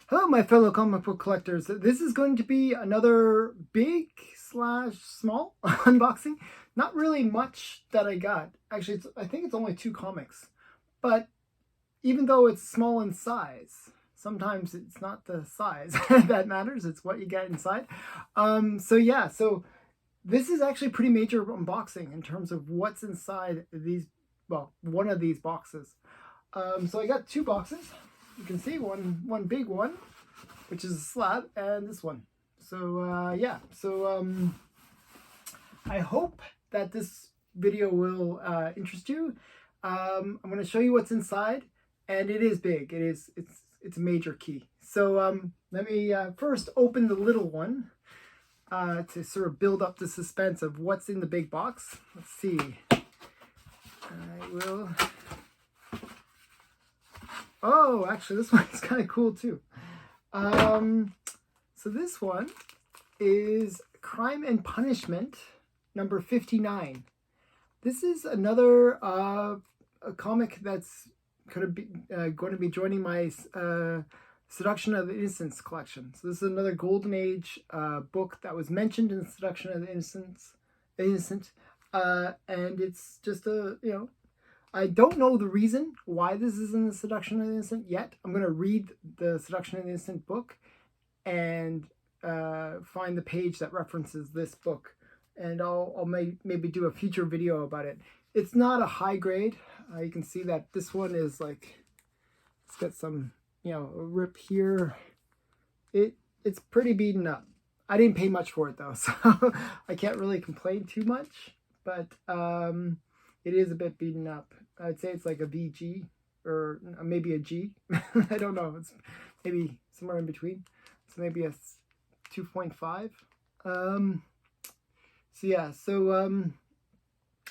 Hello, my fellow comic book collectors. This is going to be another big slash small unboxing. Not really much that I got. Actually, I think it's only 2 comics. But even though it's small in size, sometimes it's not the size that matters. It's what you get inside. So this is actually pretty major unboxing in terms of what's inside these, well, one of these boxes. So I got 2 boxes. You can see one big one, which is a slab, and this one. So I hope that this video will interest you. I'm going to show you what's inside, and it is big. It's a major key. So let me first open the little one to sort of build up the suspense of what's in the big box. Let's see. I will. Oh, actually, this one is kind of cool too. So this one is Crime and Punishment number 59. This is another a comic that's going to be joining my Seduction of the Innocents collection. So this is another Golden Age book that was mentioned in Seduction of the Innocent, and it's just I don't know the reason why this is in the Seduction of the Innocent yet. I'm going to read the Seduction of the Innocent book and find the page that references this book. And I'll maybe do a future video about it. It's not a high grade. You can see that this one is like, it's got some, a rip here. It's pretty beaten up. I didn't pay much for it though, so I can't really complain too much. But it is a bit beaten up. I'd say it's like a VG or maybe a G. I don't know. It's maybe somewhere in between. So maybe a 2.5.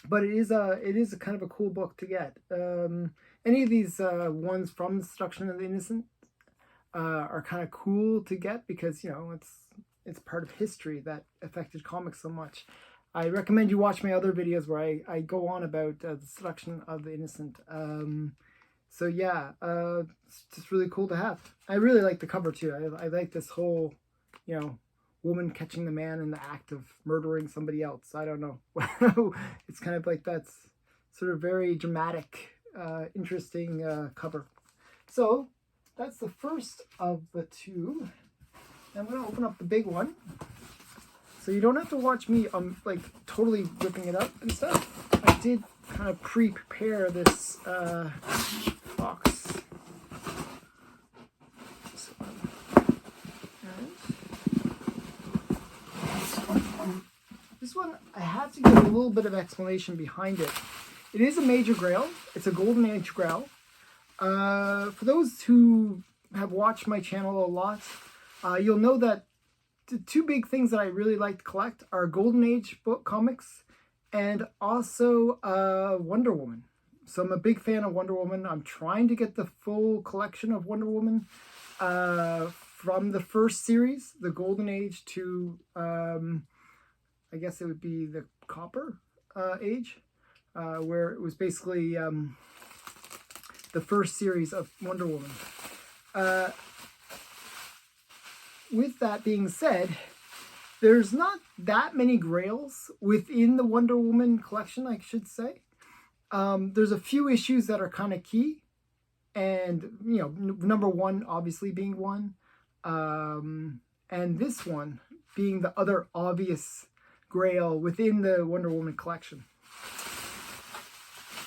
But it is a kind of a cool book to get. Any of these ones from the Seduction of the Innocent are kind of cool to get because it's part of history that affected comics so much. I recommend you watch my other videos where I go on about the Seduction of the Innocent. It's just really cool to have. I really like the cover too. I like this whole, woman catching the man in the act of murdering somebody else. I don't know. It's kind of like that's sort of very dramatic, interesting cover. So that's the first of the 2. I'm going to open up the big one. So you don't have to watch me like totally ripping it up and stuff. I did kind of pre-prepare this box. This one, I have to give a little bit of explanation behind it. It is a major Grail. It's a Golden Age Grail. For those who have watched my channel a lot, you'll know that the 2 big things that I really like to collect are Golden Age book comics and also Wonder Woman. So I'm a big fan of Wonder Woman. I'm trying to get the full collection of Wonder Woman from the first series, the Golden Age, to I guess it would be the Copper Age, where it was basically the first series of Wonder Woman. With that being said, there's not that many Grails within the Wonder Woman collection, I should say. There's a few issues that are kind of key. And, number 1 obviously being one. And this one being the other obvious Grail within the Wonder Woman collection.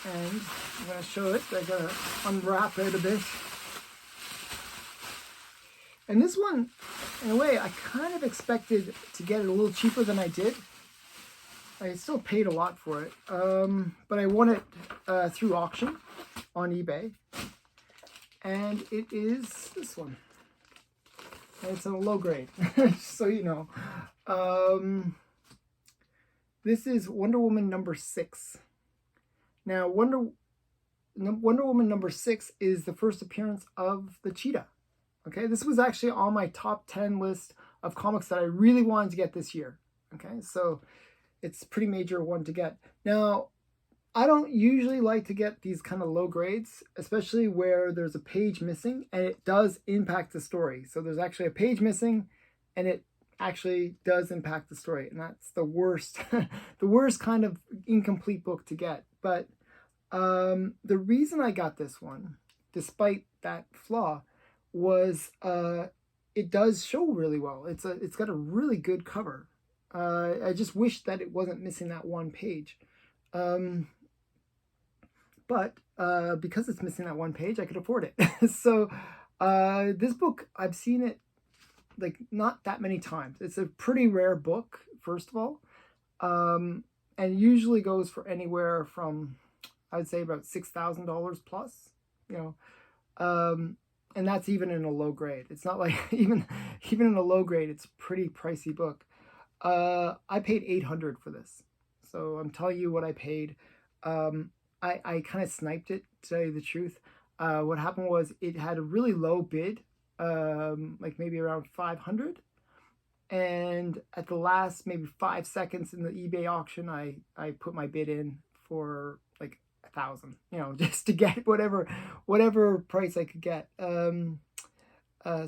And I'm going to show it. I got to unwrap it a bit. And this one, in a way, I kind of expected to get it a little cheaper than I did. I still paid a lot for it, but I won it through auction on eBay. And it is this one. And it's a low grade, so you know. This is Wonder Woman number 6. Now, Wonder Woman number 6 is the first appearance of the cheetah. Okay, this was actually on my top 10 list of comics that I really wanted to get this year. Okay, so it's a pretty major one to get. Now, I don't usually like to get these kind of low grades, especially where there's a page missing and it does impact the story. So there's actually a page missing and it actually does impact the story. And that's the worst, the worst kind of incomplete book to get. But the reason I got this one, despite that flaw, was it does show really well. It's got a really good cover. I just wish that it wasn't missing that one page. But because it's missing that one page, I could afford it. So this book, I've seen it like not that many times. It's a pretty rare book, first of all, and usually goes for anywhere from, I would say, about $6,000 plus. You know, and that's even in a low grade. It's not like even in a low grade, it's a pretty pricey book. I paid $800 for this, so I'm telling you what I paid. I kind of sniped it, to tell you the truth. What happened was it had a really low bid, like maybe around 500, and at the last maybe 5 seconds in the eBay auction, I put my bid in for like 1,000, just to get whatever price I could get. So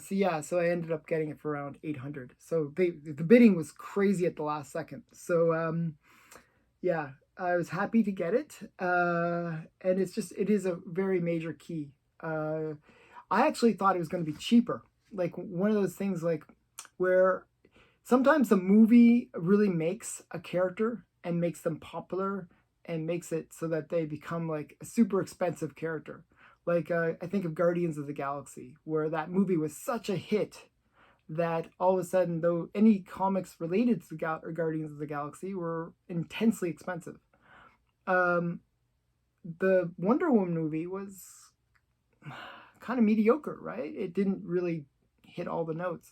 yeah, so I ended up getting it for around 800. So the bidding was crazy at the last second. So yeah, I was happy to get it, and it is a very major key. I actually thought it was going to be cheaper, like one of those things like where sometimes the movie really makes a character and makes them popular and makes it so that they become like a super expensive character. Like I think of Guardians of the Galaxy, where that movie was such a hit that all of a sudden, though any comics related to Guardians of the Galaxy were intensely expensive. The Wonder Woman movie was kind of mediocre, right? It didn't really hit all the notes.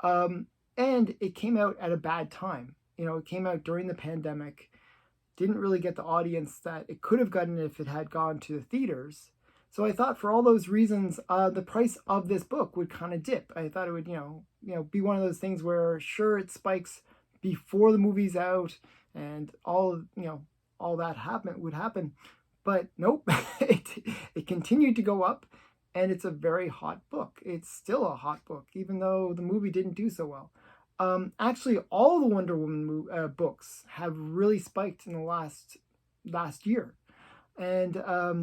And it came out at a bad time. It came out during the pandemic, didn't really get the audience that it could have gotten if it had gone to the theaters. So I thought for all those reasons, the price of this book would kind of dip. I thought it would, be one of those things where sure it spikes before the movie's out and all that would happen. But nope, it continued to go up, and it's a very hot book. It's still a hot book, even though the movie didn't do so well. Actually, all the Wonder Woman books have really spiked in the last year, and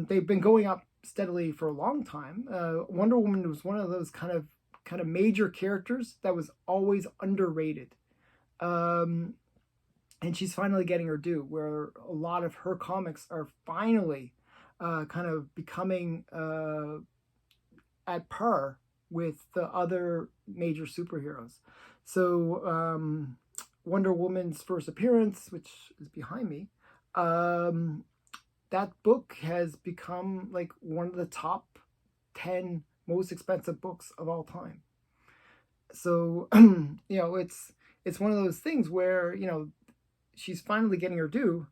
they've been going up steadily for a long time. Wonder Woman was one of those kind of major characters that was always underrated. And she's finally getting her due, where a lot of her comics are finally kind of becoming at par with the other major superheroes. So Wonder Woman's first appearance, which is behind me, that book has become like one of the top 10 most expensive books of all time. So, it's one of those things where, she's finally getting her due,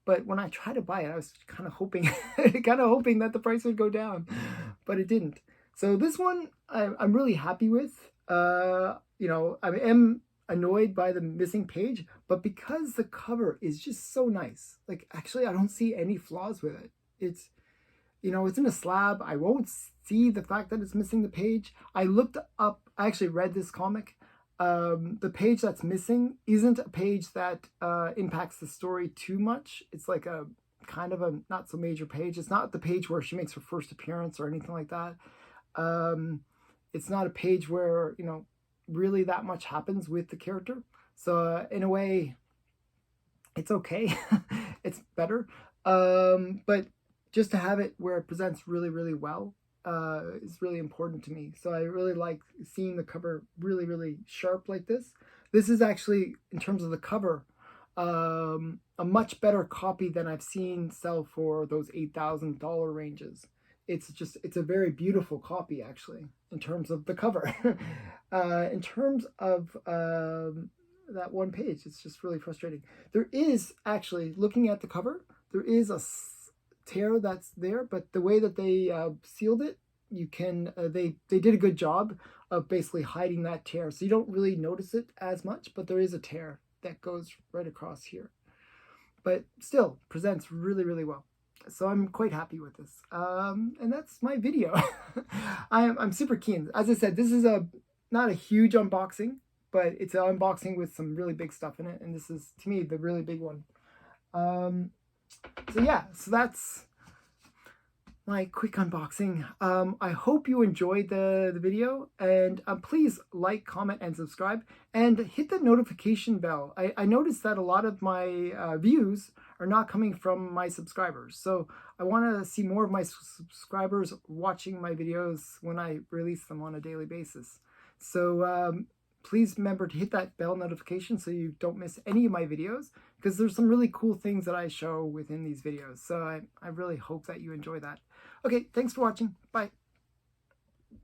but when I tried to buy it, I was kind of hoping that the price would go down, but it didn't. So this one I'm really happy with. I am annoyed by the missing page, but because the cover is just so nice, like actually I don't see any flaws with it. It's in a slab. I won't see the fact that it's missing the page. I actually read this comic. The page that's missing isn't a page that impacts the story too much. It's like a kind of a not so major page. It's not the page where she makes her first appearance or anything like that. It's not a page where, really that much happens with the character. So in a way, it's okay. It's better. But just to have it where it presents really, really well is really important to me. So I really like seeing the cover really, really sharp like this. This is actually, in terms of the cover, a much better copy than I've seen sell for those $8,000 ranges. It's a very beautiful copy, actually, in terms of the cover. In terms of that one page, it's just really frustrating. There is actually, looking at the cover, there is a tear that's there, but the way that they sealed it, you can they did a good job of basically hiding that tear, so you don't really notice it as much, but there is a tear that goes right across here, but still presents really, really well. So I'm quite happy with this. And that's my video. I'm super keen. As I said, this is not a huge unboxing, but it's an unboxing with some really big stuff in it. And this is, to me, the really big one. So yeah, so that's my quick unboxing. I hope you enjoyed the video, and please like, comment, and subscribe, and hit the notification bell. I noticed that a lot of my views are not coming from my subscribers, so I want to see more of my subscribers watching my videos when I release them on a daily basis. So please remember to hit that bell notification so you don't miss any of my videos, because there's some really cool things that I show within these videos. So I really hope that you enjoy that. Okay, thanks for watching. Bye.